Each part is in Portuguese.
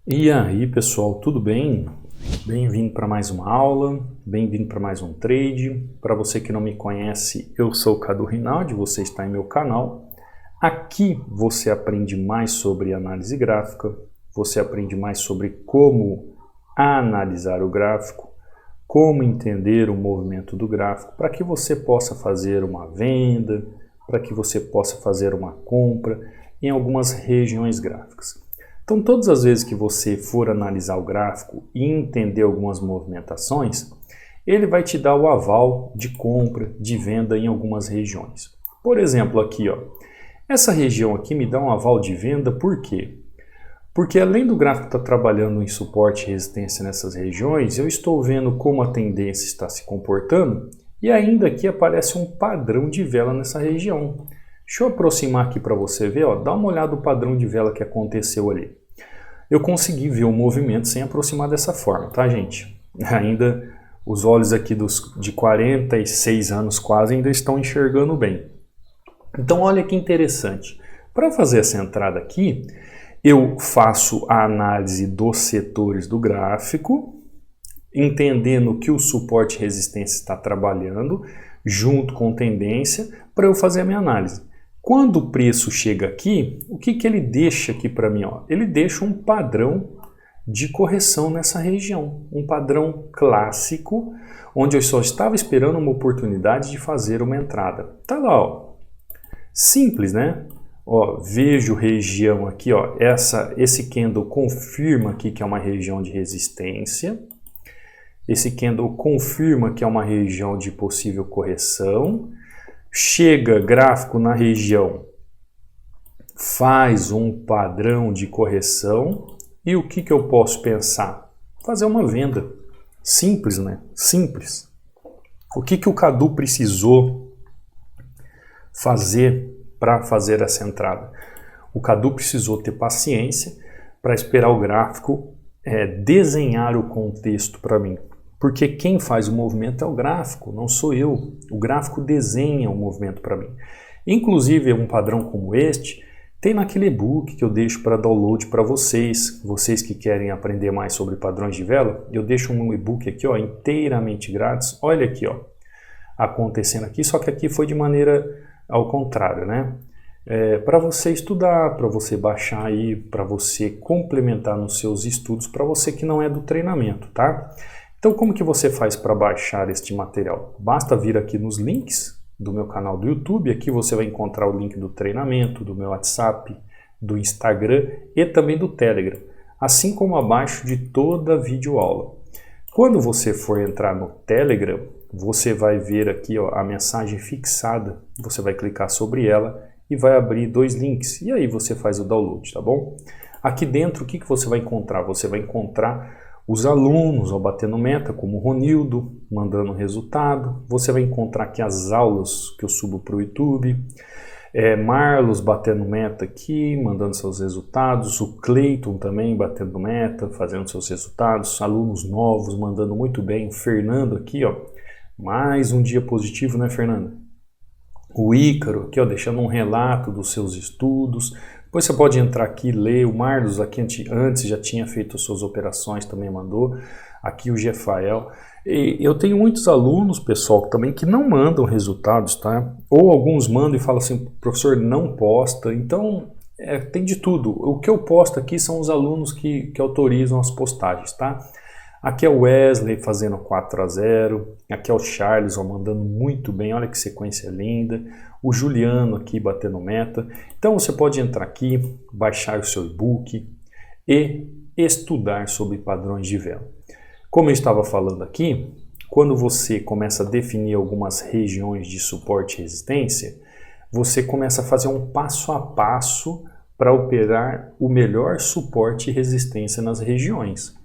E aí pessoal, tudo bem? Bem-vindo para mais uma aula, bem-vindo para mais um trade. Para você que não me conhece, eu sou o Cadu Rinaldi, você está em meu canal. Aqui você aprende mais sobre análise gráfica, você aprende mais sobre como analisar o gráfico, como entender o movimento do gráfico, para que você possa fazer uma venda, para que você possa fazer uma compra em algumas regiões gráficas. Então, todas as vezes que você for analisar o gráfico e entender algumas movimentações, ele vai te dar o aval de compra, de venda em algumas regiões. Por exemplo, aqui, ó, essa região aqui me dá um aval de venda, por quê? Porque além do gráfico estar trabalhando em suporte e resistência nessas regiões, eu estou vendo como a tendência está se comportando e ainda aqui aparece um padrão de vela nessa região. Deixa eu aproximar aqui para você ver, ó, dá uma olhada no padrão de vela que aconteceu ali. Eu consegui ver o movimento sem aproximar dessa forma, tá, gente? Ainda os olhos aqui de 46 anos quase ainda estão enxergando bem. Então olha que interessante. Para fazer essa entrada aqui, eu faço a análise dos setores do gráfico, entendendo que o suporte e resistência está trabalhando junto com tendência para eu fazer a minha análise. Quando o preço chega aqui, o que ele deixa aqui para mim? Ó? Ele deixa um padrão de correção nessa região, um padrão clássico, onde eu só estava esperando uma oportunidade de fazer uma entrada. Tá lá, ó. Simples, né? Ó, vejo região aqui, ó, esse candle confirma aqui que é uma região de resistência. Esse candle confirma que é uma região de possível correção. Chega gráfico na região, faz um padrão de correção e o que eu posso pensar? Fazer uma venda. Simples, né? Simples. O que o Cadu precisou fazer para fazer essa entrada? O Cadu precisou ter paciência para esperar o gráfico desenhar o contexto para mim. Porque quem faz o movimento é o gráfico, não sou eu. O gráfico desenha o movimento para mim. Inclusive, um padrão como este tem naquele e-book que eu deixo para download para vocês. Vocês que querem aprender mais sobre padrões de vela, eu deixo um e-book aqui, ó, inteiramente grátis. Olha aqui, ó, acontecendo aqui, só que aqui foi de maneira ao contrário, né? Para você estudar, para você baixar aí, para você complementar nos seus estudos, para você que não é do treinamento, tá? Então, como que você faz para baixar este material? Basta vir aqui nos links do meu canal do YouTube, aqui você vai encontrar o link do treinamento, do meu WhatsApp, do Instagram e também do Telegram, assim como abaixo de toda a videoaula. Quando você for entrar no Telegram, você vai ver aqui, ó, a mensagem fixada, você vai clicar sobre ela e vai abrir dois links, e aí você faz o download, tá bom? Aqui dentro, o que você vai encontrar? Você vai encontrar os alunos ao batendo meta, como o Ronildo, mandando resultado. Você vai encontrar aqui as aulas que eu subo para o YouTube. Marlos batendo meta aqui, mandando seus resultados. O Cleiton também batendo meta, fazendo seus resultados. Alunos novos, mandando muito bem. O Fernando aqui, ó, mais um dia positivo, né, Fernando? O Ícaro aqui, ó, deixando um relato dos seus estudos. Depois você pode entrar aqui e ler. O Marlos aqui antes já tinha feito suas operações, também mandou. Aqui o Jefael. E eu tenho muitos alunos, pessoal, também que não mandam resultados, tá? Ou alguns mandam e falam assim, professor, não posta. Então, tem de tudo. O que eu posto aqui são os alunos que autorizam as postagens, tá? Aqui é o Wesley fazendo 4-0. Aqui é o Charles, ó, mandando muito bem. Olha que sequência linda. O Juliano aqui batendo meta. Então você pode entrar aqui, baixar o seu e-book e estudar sobre padrões de vela. Como eu estava falando aqui, quando você começa a definir algumas regiões de suporte e resistência, você começa a fazer um passo a passo para operar o melhor suporte e resistência nas regiões.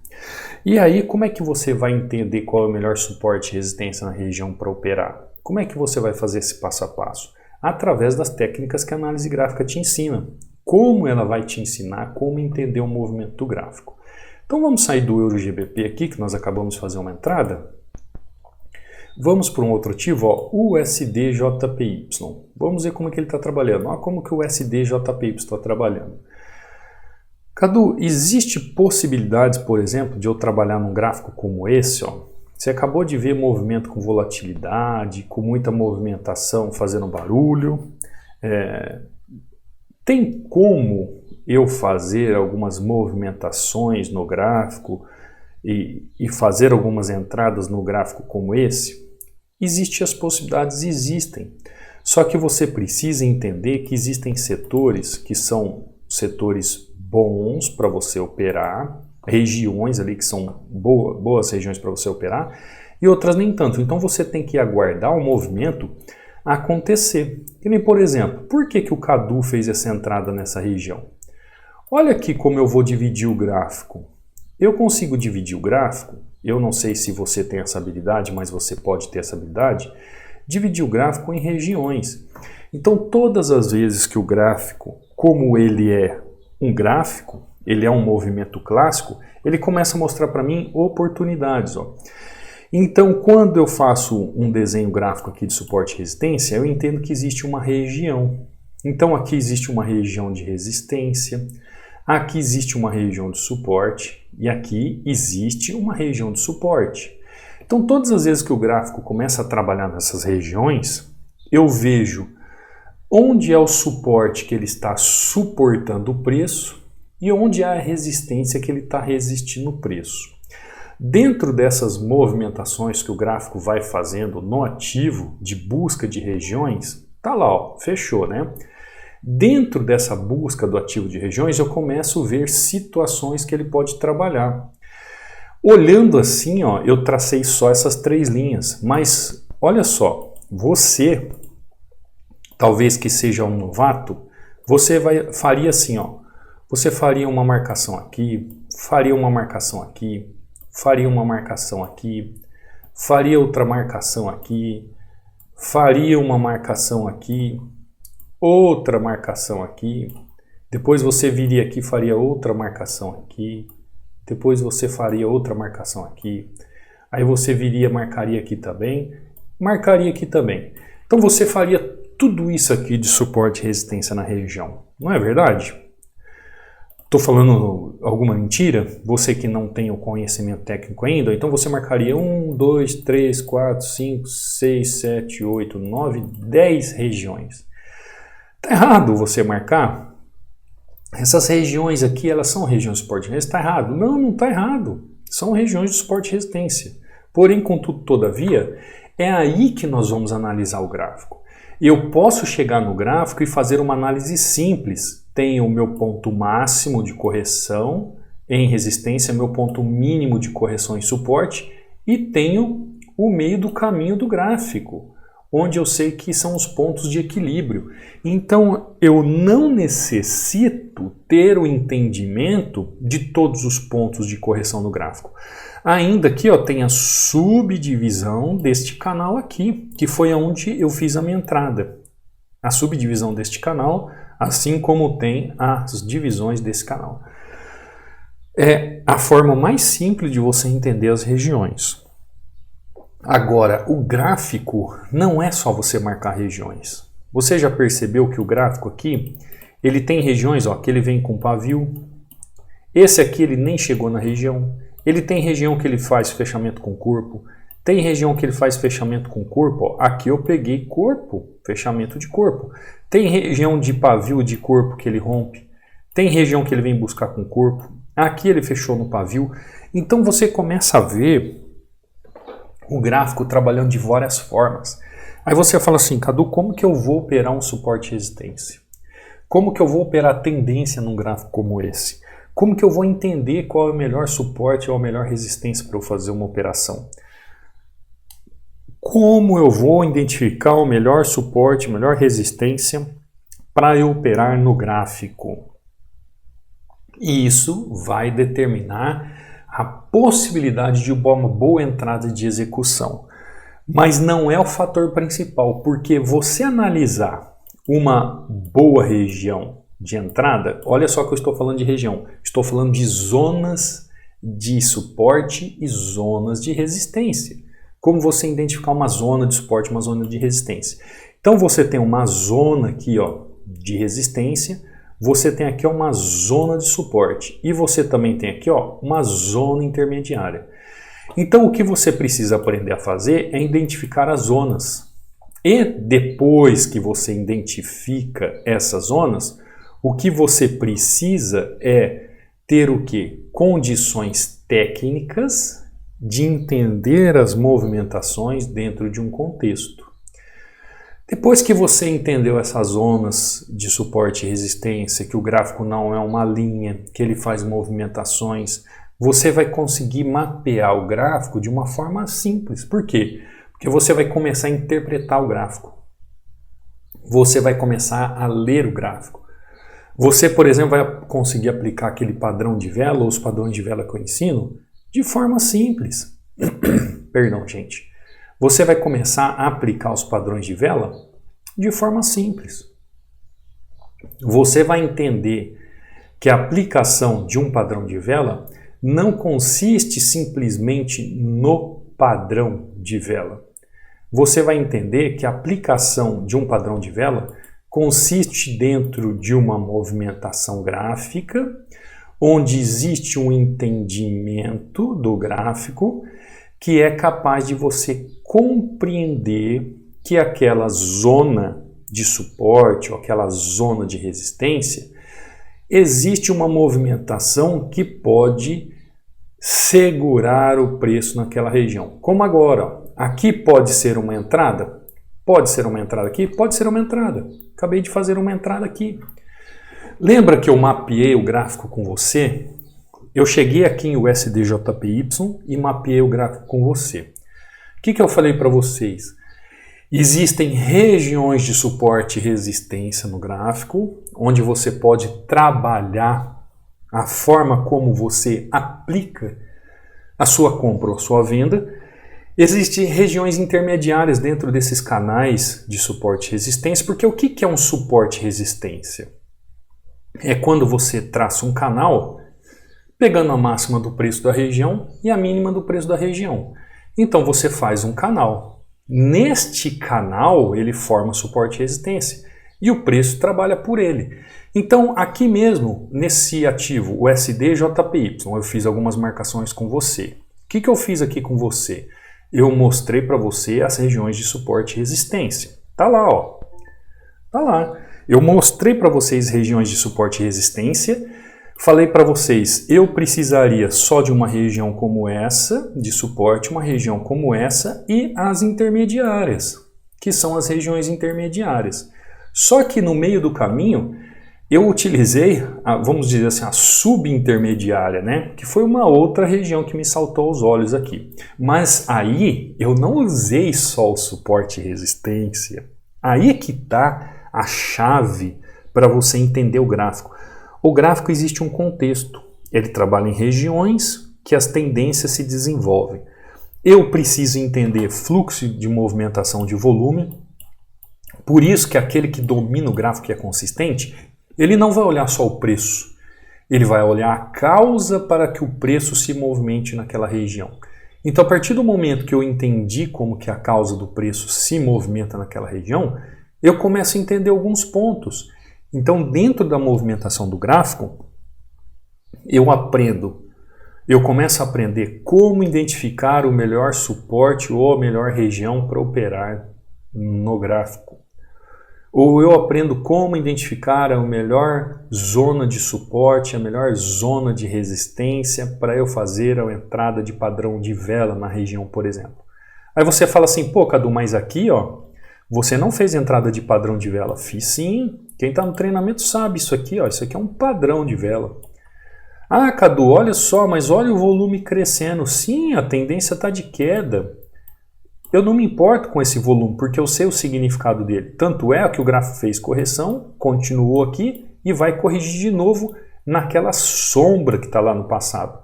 E aí, como é que você vai entender qual é o melhor suporte e resistência na região para operar? Como é que você vai fazer esse passo a passo? Através das técnicas que a análise gráfica te ensina. Como ela vai te ensinar como entender o movimento do gráfico. Então vamos sair do EuroGBP aqui, que nós acabamos de fazer uma entrada. Vamos para um outro ativo, ó, USDJPY. Vamos ver como é que ele está trabalhando. Olha como que o USDJPY está trabalhando. Cadu, existe possibilidades, por exemplo, de eu trabalhar num gráfico como esse, ó? Você acabou de ver movimento com volatilidade, com muita movimentação fazendo barulho. Tem como eu fazer algumas movimentações no gráfico e fazer algumas entradas no gráfico como esse? Existem as possibilidades, existem. Só que você precisa entender que existem setores que são setores bons para você operar, regiões ali que são boas regiões para você operar, e outras nem tanto. Então você tem que aguardar o movimento acontecer. Que nem, por exemplo, por que o Cadu fez essa entrada nessa região? Olha aqui como eu vou dividir o gráfico. Eu consigo dividir o gráfico, eu não sei se você tem essa habilidade, mas você pode ter essa habilidade, dividir o gráfico em regiões. Então todas as vezes que o gráfico, como ele é um gráfico, ele é um movimento clássico, ele começa a mostrar para mim oportunidades. Ó. Então, quando eu faço um desenho gráfico aqui de suporte e resistência, eu entendo que existe uma região. Então, aqui existe uma região de resistência, aqui existe uma região de suporte e aqui existe uma região de suporte. Então, todas as vezes que o gráfico começa a trabalhar nessas regiões, eu vejo onde é o suporte que ele está suportando o preço e onde é a resistência que ele está resistindo o preço. Dentro dessas movimentações que o gráfico vai fazendo no ativo de busca de regiões, tá lá, ó, fechou, né? Dentro dessa busca do ativo de regiões, eu começo a ver situações que ele pode trabalhar. Olhando assim, ó, eu tracei só essas 3 linhas, mas olha só, você, talvez que seja um novato, você faria assim, ó, você faria uma marcação aqui, faria uma marcação aqui, faria uma marcação aqui, faria outra marcação aqui, faria uma marcação aqui, outra marcação aqui, depois você viria aqui e faria outra marcação aqui, depois você faria outra marcação aqui, aí você viria, marcaria aqui também, marcaria aqui também. Então você faria tudo isso aqui de suporte e resistência na região, não é verdade? Estou falando alguma mentira? Você que não tem o conhecimento técnico ainda, então você marcaria 1, 2, 3, 4, 5, 6, 7, 8, 9, 10 regiões. Está errado você marcar? Essas regiões aqui, elas são regiões de suporte e resistência? Está errado? Não, não está errado. São regiões de suporte e resistência. Porém, contudo, todavia, é aí que nós vamos analisar o gráfico. Eu posso chegar no gráfico e fazer uma análise simples. Tenho o meu ponto máximo de correção em resistência, meu ponto mínimo de correção em suporte e tenho o meio do caminho do gráfico, onde eu sei que são os pontos de equilíbrio. Então eu não necessito ter o entendimento de todos os pontos de correção do gráfico. Ainda aqui, ó, tem a subdivisão deste canal aqui, que foi onde eu fiz a minha entrada. A subdivisão deste canal, assim como tem as divisões desse canal. É a forma mais simples de você entender as regiões. Agora, o gráfico não é só você marcar regiões. Você já percebeu que o gráfico aqui, ele tem regiões, ó, que ele vem com pavio. Esse aqui ele nem chegou na região. Ele tem região que ele faz fechamento com corpo. Tem região que ele faz fechamento com corpo. Ó. Aqui eu peguei corpo, fechamento de corpo. Tem região de pavio de corpo que ele rompe. Tem região que ele vem buscar com corpo. Aqui ele fechou no pavio. Então você começa a ver o gráfico trabalhando de várias formas. Aí você fala assim, Cadu, como que eu vou operar um suporte e resistência? Como que eu vou operar a tendência num gráfico como esse? Como que eu vou entender qual é o melhor suporte ou a melhor resistência para eu fazer uma operação? Como eu vou identificar o melhor suporte, a melhor resistência para eu operar no gráfico? E isso vai determinar a possibilidade de uma boa entrada de execução. Mas não é o fator principal, porque você analisar uma boa região de entrada, olha só que eu estou falando de região, estou falando de zonas de suporte e zonas de resistência. Como você identificar uma zona de suporte, uma zona de resistência? Então você tem uma zona aqui, ó, de resistência, você tem aqui uma zona de suporte e você também tem aqui uma zona intermediária. Então o que você precisa aprender a fazer é identificar as zonas. E depois que você identifica essas zonas, o que você precisa é ter o quê? Condições técnicas de entender as movimentações dentro de um contexto. Depois que você entendeu essas zonas de suporte e resistência, que o gráfico não é uma linha, que ele faz movimentações, você vai conseguir mapear o gráfico de uma forma simples. Por quê? Porque você vai começar a interpretar o gráfico. Você vai começar a ler o gráfico. Você, por exemplo, vai conseguir aplicar aquele padrão de vela, ou os padrões de vela que eu ensino, de forma simples. Perdão, gente. Você vai começar a aplicar os padrões de vela de forma simples. Você vai entender que a aplicação de um padrão de vela não consiste simplesmente no padrão de vela. Você vai entender que a aplicação de um padrão de vela consiste dentro de uma movimentação gráfica, onde existe um entendimento do gráfico que é capaz de você compreender que aquela zona de suporte ou aquela zona de resistência, existe uma movimentação que pode segurar o preço naquela região. Como agora, aqui pode ser uma entrada? Pode ser uma entrada aqui? Pode ser uma entrada. Acabei de fazer uma entrada aqui. Lembra que eu mapeei o gráfico com você? Eu cheguei aqui em USDJPY e mapeei o gráfico com você. O que eu falei para vocês? Existem regiões de suporte e resistência no gráfico, onde você pode trabalhar a forma como você aplica a sua compra ou a sua venda. Existem regiões intermediárias dentro desses canais de suporte e resistência, porque o que é um suporte e resistência? É quando você traça um canal pegando a máxima do preço da região e a mínima do preço da região. Então você faz um canal. Neste canal ele forma suporte e resistência e o preço trabalha por ele. Então aqui mesmo, nesse ativo, o USDJPY, eu fiz algumas marcações com você. O que eu fiz aqui com você? Eu mostrei para você as regiões de suporte e resistência. Tá lá, ó. Tá lá. Eu mostrei para vocês regiões de suporte e resistência. Falei para vocês, eu precisaria só de uma região como essa, de suporte, uma região como essa e as intermediárias, que são as regiões intermediárias. Só que no meio do caminho, eu utilizei, vamos dizer assim, a subintermediária, né? Que foi uma outra região que me saltou aos olhos aqui. Mas aí, eu não usei só o suporte e resistência. Aí que está a chave para você entender o gráfico. O gráfico existe um contexto, ele trabalha em regiões que as tendências se desenvolvem. Eu preciso entender fluxo de movimentação de volume, por isso que aquele que domina o gráfico e é consistente, ele não vai olhar só o preço, ele vai olhar a causa para que o preço se movimente naquela região. Então, a partir do momento que eu entendi como que a causa do preço se movimenta naquela região, eu começo a entender alguns pontos. Então, dentro da movimentação do gráfico, eu começo a aprender como identificar o melhor suporte ou a melhor região para operar no gráfico. Ou eu aprendo como identificar a melhor zona de suporte, a melhor zona de resistência para eu fazer a entrada de padrão de vela na região, por exemplo. Aí você fala assim, pô, Cadu, mas aqui, ó, você não fez entrada de padrão de vela? Fiz sim. Quem está no treinamento sabe isso aqui, ó. Isso aqui é um padrão de vela. Ah, Cadu, olha só, mas olha o volume crescendo. Sim, a tendência está de queda. Eu não me importo com esse volume, porque eu sei o significado dele. Tanto é que o gráfico fez correção, continuou aqui e vai corrigir de novo naquela sombra que está lá no passado.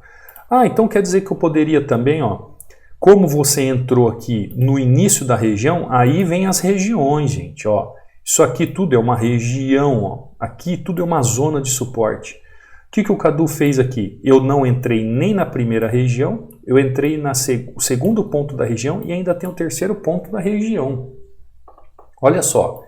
Ah, então quer dizer que eu poderia também, ó, como você entrou aqui no início da região, aí vem as regiões, gente, ó. Isso aqui tudo é uma região, ó. Aqui tudo é uma zona de suporte. O que o Cadu fez aqui? Eu não entrei nem na primeira região, eu entrei no segundo ponto da região e ainda tem o terceiro ponto da região. Olha só,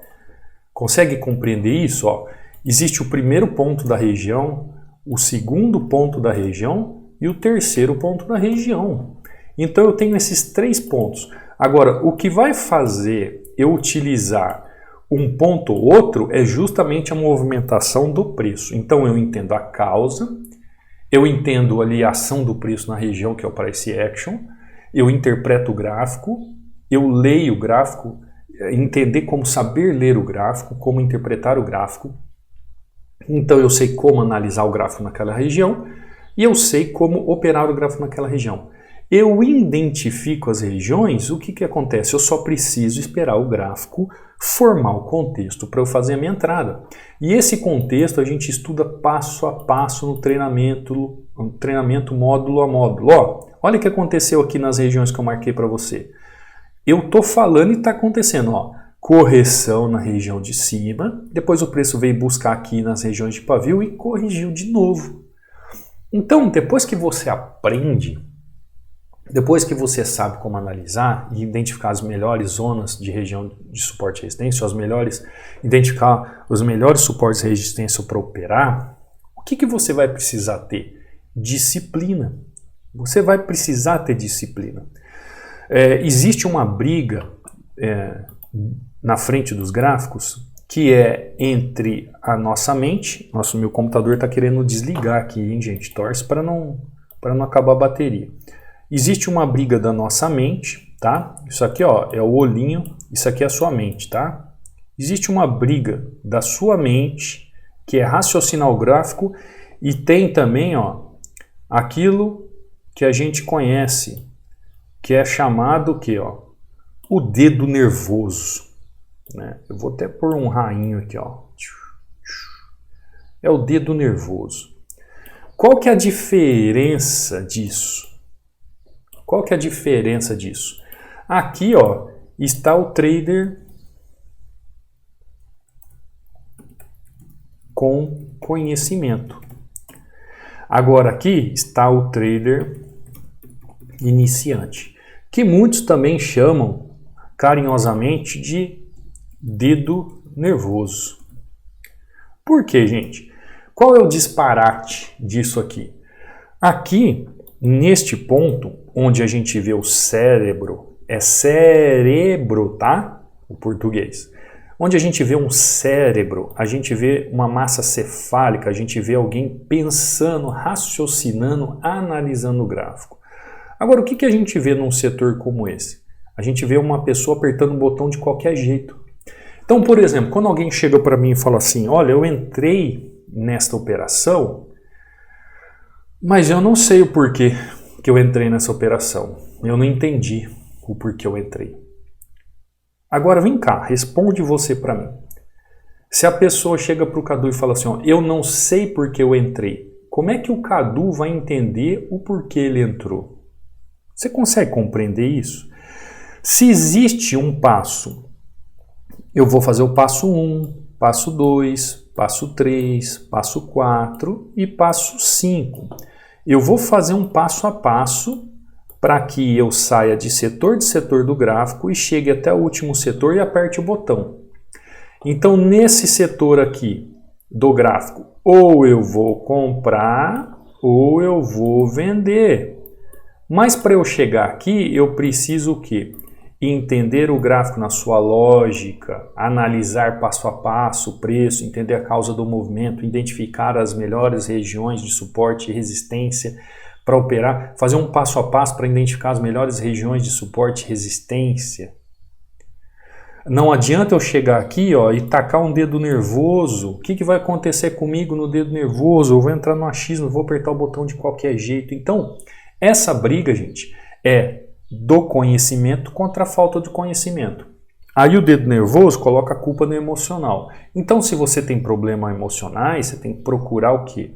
consegue compreender isso? Ó? existe o primeiro ponto da região, o segundo ponto da região e o terceiro ponto da região. Então eu tenho esses 3 pontos. Agora, o que vai fazer eu utilizar um ponto ou outro é justamente a movimentação do preço. Então eu entendo a causa, eu entendo ali a ação do preço na região, que é o price action, eu interpreto o gráfico, eu leio o gráfico, entender como saber ler o gráfico, como interpretar o gráfico. Então eu sei como analisar o gráfico naquela região e eu sei como operar o gráfico naquela região. Eu identifico as regiões, o que acontece? Eu só preciso esperar o gráfico formar o contexto para eu fazer a minha entrada. E esse contexto a gente estuda passo a passo no treinamento módulo a módulo. Ó, olha o que aconteceu aqui nas regiões que eu marquei para você. Eu estou falando e está acontecendo, ó. Correção na região de cima, depois o preço veio buscar aqui nas regiões de pavio e corrigiu de novo. Então, depois que você aprende, depois que você sabe como analisar e identificar as melhores zonas de região de suporte e resistência, identificar os melhores suportes e resistência para operar, o que você vai precisar ter? Disciplina. Você vai precisar ter disciplina. Existe uma briga na frente dos gráficos que é entre a nossa mente. Nossa, meu computador está querendo desligar aqui, hein, gente? Torce para não acabar a bateria. Existe uma briga da nossa mente, tá? Isso aqui, ó, é o olhinho, isso aqui é a sua mente, tá? Existe uma briga da sua mente, que é raciocinar o gráfico, e tem também, ó, aquilo que a gente conhece, que é chamado o quê, ó? O dedo nervoso, né? Eu vou até pôr um rainho aqui, ó. É o dedo nervoso. Qual que é a diferença disso? Qual que é a diferença disso? Aqui, ó, está o trader com conhecimento. Agora aqui está o trader iniciante, que muitos também chamam carinhosamente de dedo nervoso. Por quê, gente? Qual é o disparate disso aqui? Aqui, neste ponto, onde a gente vê o cérebro, é cérebro, tá? O português. Onde a gente vê um cérebro, a gente vê uma massa cefálica, a gente vê alguém pensando, raciocinando, analisando o gráfico. Agora, o que a gente vê num setor como esse? A gente vê uma pessoa apertando o botão de qualquer jeito. Então, por exemplo, quando alguém chega para mim e fala assim, olha, eu entrei nesta operação, mas eu não sei o porquê que eu entrei nessa operação. Eu não entendi o porquê eu entrei. Agora vem cá, responde você para mim. Se a pessoa chega para o Cadu e fala assim, ó, eu não sei porque eu entrei, como é que o Cadu vai entender o porquê ele entrou? Você consegue compreender isso? Se existe um passo, eu vou fazer o passo 1, passo 2, passo 3, passo 4 e passo 5. Eu vou fazer um passo a passo para que eu saia de setor do gráfico e chegue até o último setor e aperte o botão. Então, nesse setor aqui do gráfico, ou eu vou comprar ou eu vou vender. Mas para eu chegar aqui, eu preciso o quê? Entender o gráfico na sua lógica, analisar passo a passo o preço, entender a causa do movimento, identificar as melhores regiões de suporte e resistência para operar, fazer um passo a passo para identificar as melhores regiões de suporte e resistência. Não adianta eu chegar aqui, ó, e tacar um dedo nervoso. O que vai acontecer comigo no dedo nervoso? Eu vou entrar no achismo, vou apertar o botão de qualquer jeito. Então, essa briga, gente, é do conhecimento contra a falta de conhecimento. Aí o dedo nervoso coloca a culpa no emocional. Então, se você tem problemas emocionais, você tem que procurar o quê?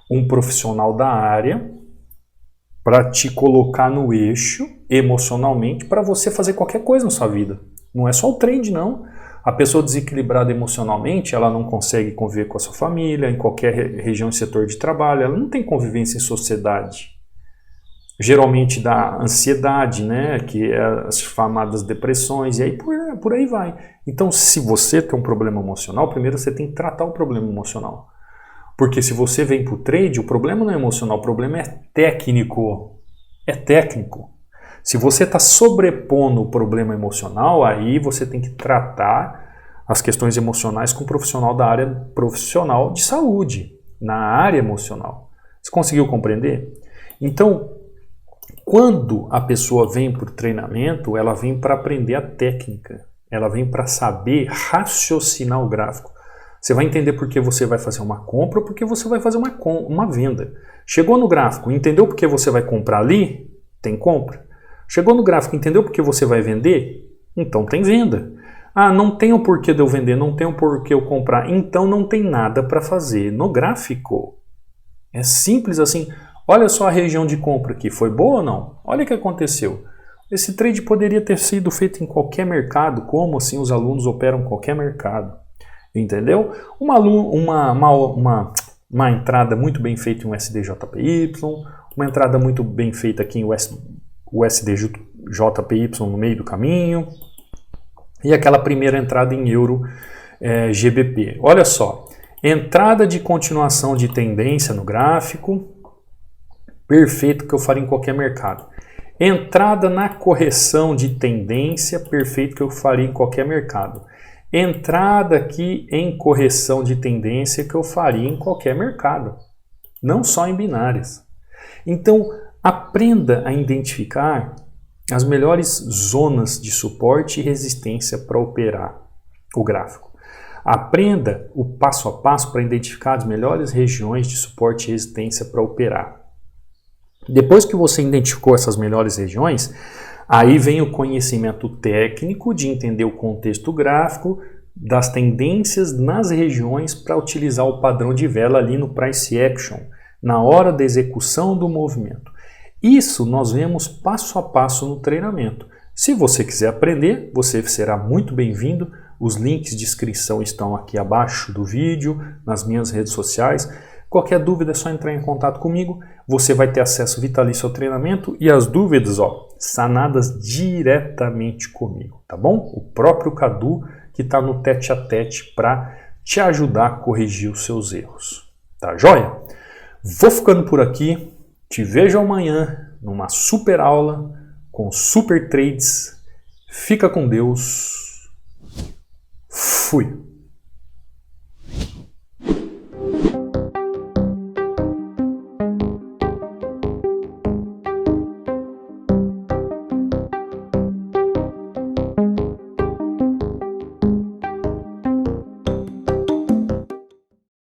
Um profissional da área para te colocar no eixo emocionalmente para você fazer qualquer coisa na sua vida. Não é só o trade, não. A pessoa desequilibrada emocionalmente, ela não consegue conviver com a sua família, em qualquer região e setor de trabalho, ela não tem convivência em sociedade. geralmente dá ansiedade, né, que é as chamadas depressões, e aí por aí vai. Então, se você tem um problema emocional, primeiro você tem que tratar o problema emocional. Porque se você vem para o trade, o problema não é emocional, o problema é técnico. É técnico. Se você está sobrepondo o problema emocional, aí você tem que tratar as questões emocionais com um profissional da área profissional de saúde, na área emocional. Você conseguiu compreender? Então, quando a pessoa vem para o treinamento, ela vem para aprender a técnica, ela vem para saber raciocinar o gráfico. Você vai entender por que você vai fazer uma compra ou por que você vai fazer uma venda. Chegou no gráfico, entendeu por que você vai comprar ali? Tem compra. Chegou no gráfico, entendeu por que você vai vender? Então tem venda. Ah, não tem o porquê de eu vender, não tem o porquê eu comprar. Então não tem nada para fazer no gráfico. É simples assim. Olha só a região de compra aqui, foi boa ou não? Olha o que aconteceu. Esse trade poderia ter sido feito em qualquer mercado, como assim os alunos operam em qualquer mercado. Entendeu? Uma entrada muito bem feita em um SDJPY, uma entrada muito bem feita aqui em USDJPY no meio do caminho, e aquela primeira entrada em euro GBP. Olha só, entrada de continuação de tendência no gráfico, perfeito, que eu faria em qualquer mercado. Entrada na correção de tendência, perfeito, que eu faria em qualquer mercado. Entrada aqui em correção de tendência, que eu faria em qualquer mercado, não só em binárias. Então, aprenda a identificar as melhores zonas de suporte e resistência para operar o gráfico. Aprenda o passo a passo para identificar as melhores regiões de suporte e resistência para operar. Depois que você identificou essas melhores regiões, aí vem o conhecimento técnico de entender o contexto gráfico das tendências nas regiões para utilizar o padrão de vela ali no Price Action, na hora da execução do movimento. Isso nós vemos passo a passo no treinamento. Se você quiser aprender, você será muito bem-vindo. Os links de inscrição estão aqui abaixo do vídeo, nas minhas redes sociais. Qualquer dúvida é só entrar em contato comigo. Você vai ter acesso vitalício ao treinamento e as dúvidas, sanadas diretamente comigo, tá bom? O próprio Cadu que está no tete a tete para te ajudar a corrigir os seus erros. Tá joia? Vou ficando por aqui. Te vejo amanhã numa super aula com super trades. Fica com Deus. Fui!